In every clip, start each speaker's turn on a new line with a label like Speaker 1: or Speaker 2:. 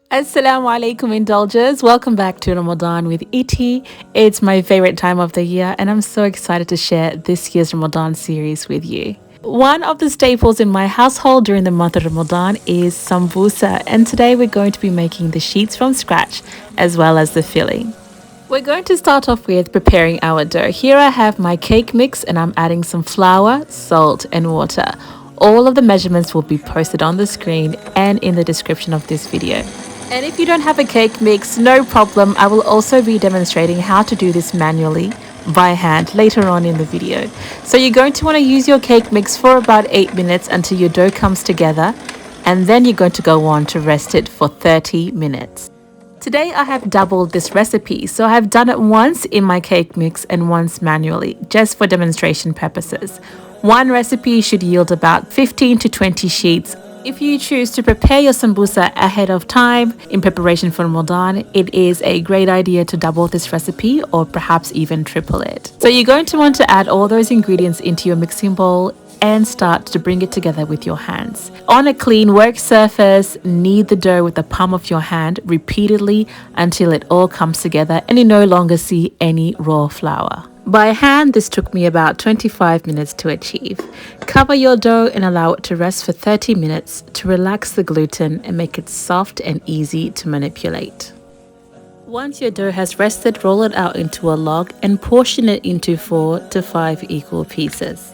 Speaker 1: Asalamalaikum Indulgers. Welcome back to Ramadan with Iti. It's my favorite time of the year, and I'm so excited to share this year's Ramadan series with you. One of the staples in my household during the month of Ramadan is Sambusa, and today we're going to be making the sheets from scratch as well as the filling. We're going to start off with preparing our dough. Here I have my cake mix and I'm adding some flour, salt and water. All of the measurements will be posted on the screen and in the description of this video. And if you don't have a cake mix, no problem. I will also be demonstrating how to do this manually by hand later on in the video. So you're going to want to use your cake mix for about 8 minutes until your dough comes together, and then you're going to go on to rest it for 30 minutes. Today I have doubled this recipe, so I have done it once in my cake mix and once manually, just for demonstration purposes. One recipe should yield about 15 to 20 sheets. If you choose to prepare your sambusa ahead of time in preparation for Ramadan, it is a great idea to double this recipe or perhaps even triple it. So you're going to want to add all those ingredients into your mixing bowl and start to bring it together with your hands. On a clean work surface, knead the dough with the palm of your hand repeatedly until it all comes together and you no longer see any raw flour. By hand, this took me about 25 minutes to achieve. Cover your dough and allow it to rest for 30 minutes to relax the gluten and make it soft and easy to manipulate. Once your dough has rested, roll it out into a log and portion it into 4 to 5 equal pieces.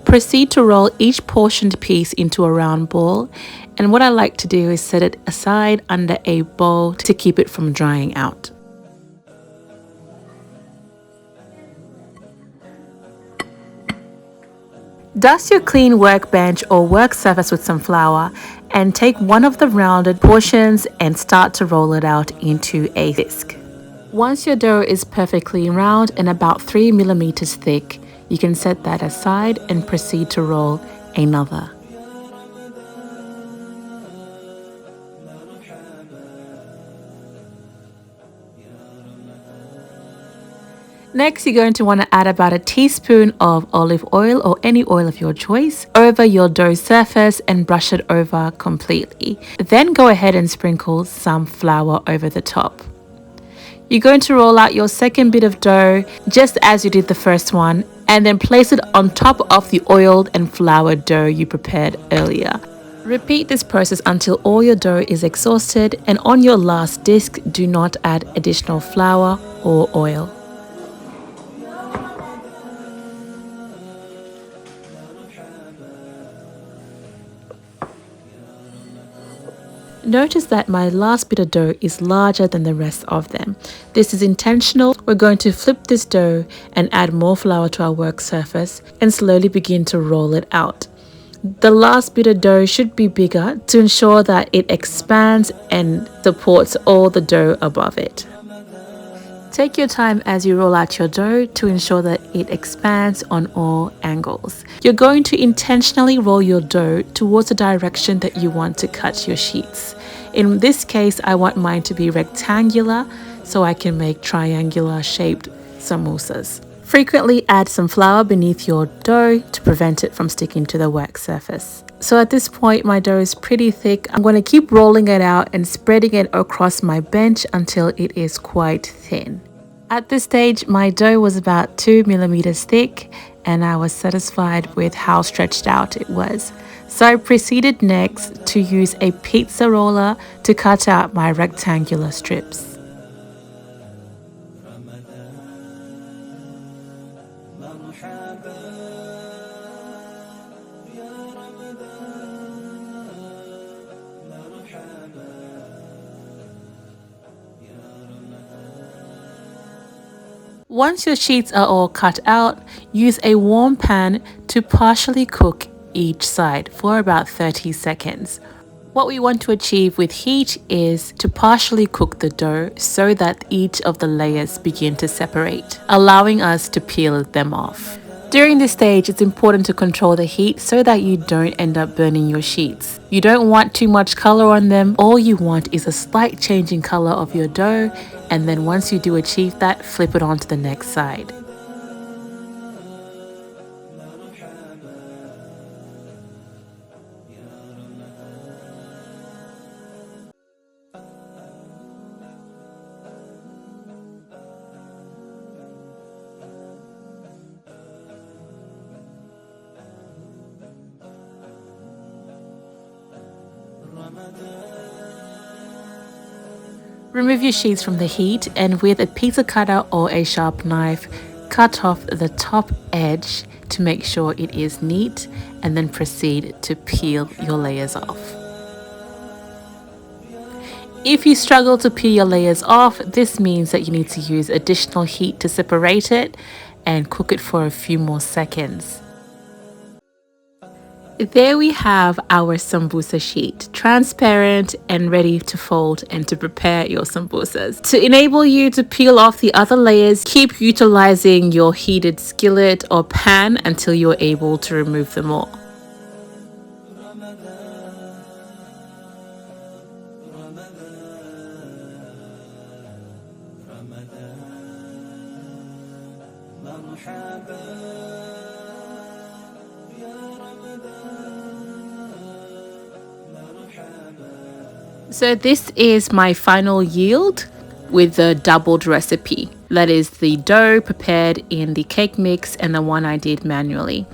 Speaker 1: Proceed to roll each portioned piece into a round ball, and what I like to do is set it aside under a bowl to keep it from drying out. Dust your clean workbench or work surface with some flour and take one of the rounded portions and start to roll it out into a disc. Once your dough is perfectly round and about 3 millimeters thick, you can set that aside and proceed to roll another. Next, you're going to want to add about a teaspoon of olive oil or any oil of your choice over your dough surface and brush it over completely. Then go ahead and sprinkle some flour over the top. You're going to roll out your second bit of dough just as you did the first one, and then place it on top of the oiled and floured dough you prepared earlier. Repeat this process until all your dough is exhausted, and on your last disc, do not add additional flour or oil. Notice that my last bit of dough is larger than the rest of them. This is intentional. We're going to flip this dough and add more flour to our work surface and slowly begin to roll it out. The last bit of dough should be bigger to ensure that it expands and supports all the dough above it. Take your time as you roll out your dough to ensure that it expands on all angles. You're going to intentionally roll your dough towards the direction that you want to cut your sheets. In this case, I want mine to be rectangular so I can make triangular shaped samosas. Frequently add some flour beneath your dough to prevent it from sticking to the work surface. So at this point, my dough is pretty thick. I'm going to keep rolling it out and spreading it across my bench until it is quite thin. At this stage, my dough was about 2 millimeters thick and I was satisfied with how stretched out it was. So I proceeded next to use a pizza roller to cut out my rectangular strips. Once your sheets are all cut out, use a warm pan to partially cook each side for about 30 seconds. What we want to achieve with heat is to partially cook the dough so that each of the layers begin to separate, allowing us to peel them off. During this stage, it's important to control the heat so that you don't end up burning your sheets. You don't want too much color on them. All you want is a slight change in color of your dough, and then once you do achieve that, flip it on to the next side. Remove your sheets from the heat, and with a pizza cutter or a sharp knife, cut off the top edge to make sure it is neat, and then proceed to peel your layers off. If you struggle to peel your layers off, this means that you need to use additional heat to separate it and cook it for a few more seconds. There we have our sambusa sheet, transparent and ready to fold and to prepare your sambusas. To enable you to peel off the other layers, keep utilizing your heated skillet or pan until you're able to remove them all. So this is my final yield with the doubled recipe. That is the dough prepared in the cake mix and the one I did manually.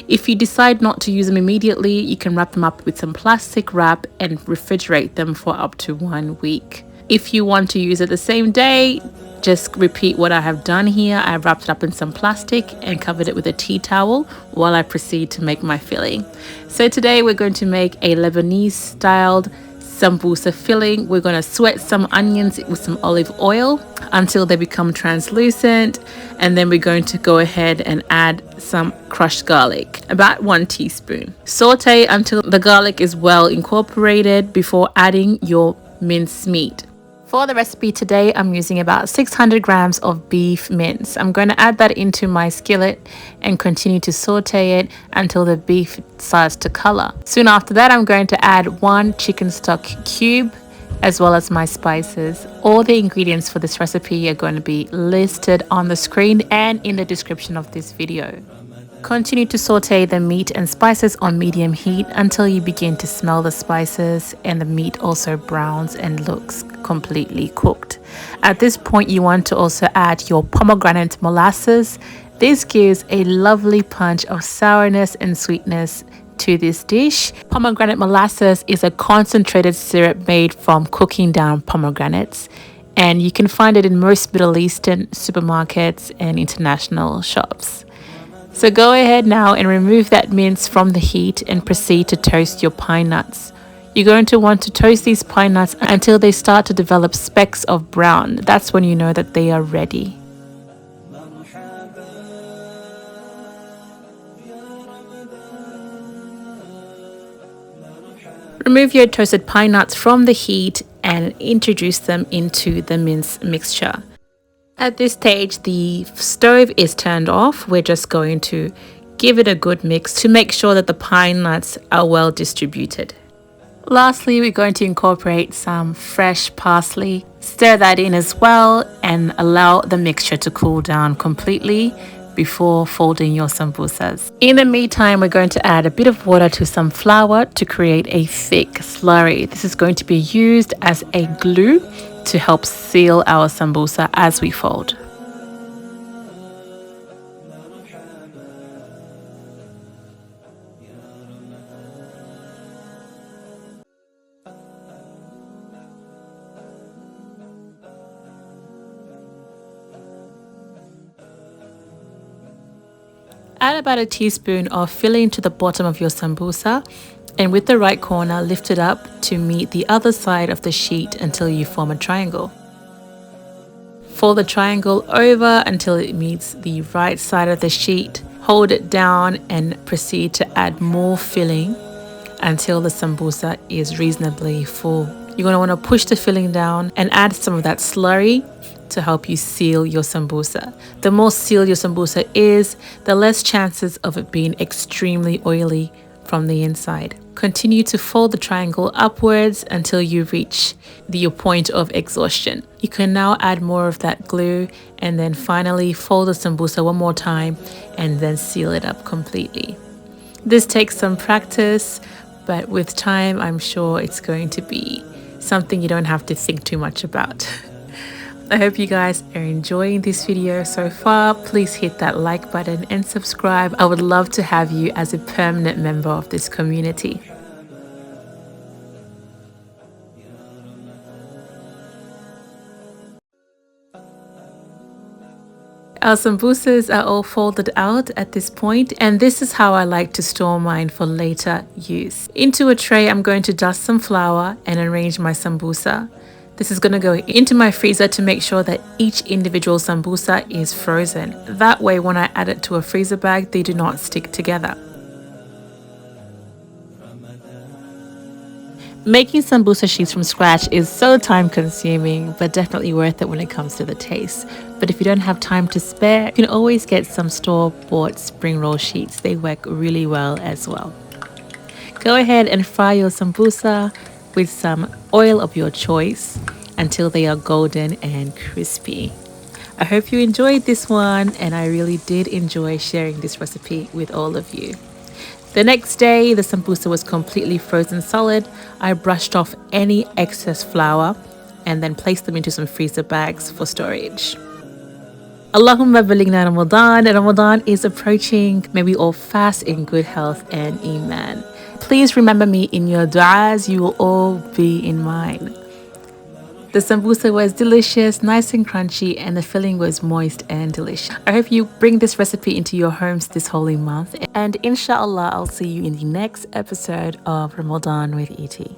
Speaker 1: If you decide not to use them immediately, you can wrap them up with some plastic wrap and refrigerate them for up to 1 week. If you want to use it the same day, just repeat what I have done here. I've wrapped it up in some plastic and covered it with a tea towel while I proceed to make my filling. So today we're going to make a Lebanese styled sambusa filling. We're going to sweat some onions with some olive oil until they become translucent, and then we're going to go ahead and add some crushed garlic, about 1 teaspoon. Saute until the garlic is well incorporated before adding your minced meat. For the recipe today, I'm using about 600 grams of beef mince. I'm going to add that into my skillet and continue to saute it until the beef starts to color. Soon after that, I'm going to add 1 chicken stock cube as well as my spices. All the ingredients for this recipe are going to be listed on the screen and in the description of this video. Continue to saute the meat and spices on medium heat until you begin to smell the spices and the meat also browns and looks completely cooked. At this point, you want to also add your pomegranate molasses. This gives a lovely punch of sourness and sweetness to this dish. Pomegranate molasses is a concentrated syrup made from cooking down pomegranates, and you can find it in most Middle Eastern supermarkets and international shops. So go ahead now and remove that mince from the heat and proceed to toast your pine nuts. You're going to want to toast these pine nuts until they start to develop specks of brown. That's when you know that they are ready. Remove your toasted pine nuts from the heat and introduce them into the mince mixture. At this stage, the stove is turned off. We're just going to give it a good mix to make sure that the pine nuts are well distributed. Lastly, we're going to incorporate some fresh parsley. Stir that in as well and allow the mixture to cool down completely before folding your sambusas. In the meantime, we're going to add a bit of water to some flour to create a thick slurry. This is going to be used as a glue to help seal our sambusa as we fold. Add about a teaspoon of filling to the bottom of your sambusa, and with the right corner, lift it up to meet the other side of the sheet until you form a triangle. Fold the triangle over until it meets the right side of the sheet. Hold it down and proceed to add more filling until the sambusa is reasonably full. You're going to want to push the filling down and add some of that slurry to help you seal your sambusa. The more sealed your sambusa is, the less chances of it being extremely oily from the inside. Continue to fold the triangle upwards until you reach your point of exhaustion. You can now add more of that glue and then finally fold the sambusa one more time and then seal it up completely. This takes some practice, but with time, I'm sure it's going to be something you don't have to think too much about. I hope you guys are enjoying this video so far. Please hit that like button and subscribe. I would love to have you as a permanent member of this community. Our sambusas are all folded out at this point, and this is how I like to store mine for later use. Into a tray, I'm going to dust some flour and arrange my sambusa. This is going to go into my freezer to make sure that each individual sambusa is frozen. That way, when I add it to a freezer bag, they do not stick together. Making sambusa sheets from scratch is so time consuming, but definitely worth it when it comes to the taste. But if you don't have time to spare, you can always get some store-bought spring roll sheets. They work really well as well. Go ahead and fry your sambusa with some oil of your choice until they are golden and crispy. I hope you enjoyed this one, and I really did enjoy sharing this recipe with all of you. The next day, the sambusa was completely frozen solid. I brushed off any excess flour and then placed them into some freezer bags for storage. Allahumma baligna Ramadan. Ramadan is approaching. May we all fast in good health and iman. Please remember me in your du'as. You will all be in mine. The sambusa was delicious, nice and crunchy, and the filling was moist and delicious. I hope you bring this recipe into your homes this holy month. And inshallah, I'll see you in the next episode of Ramadan with E.T.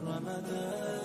Speaker 1: Ramadan.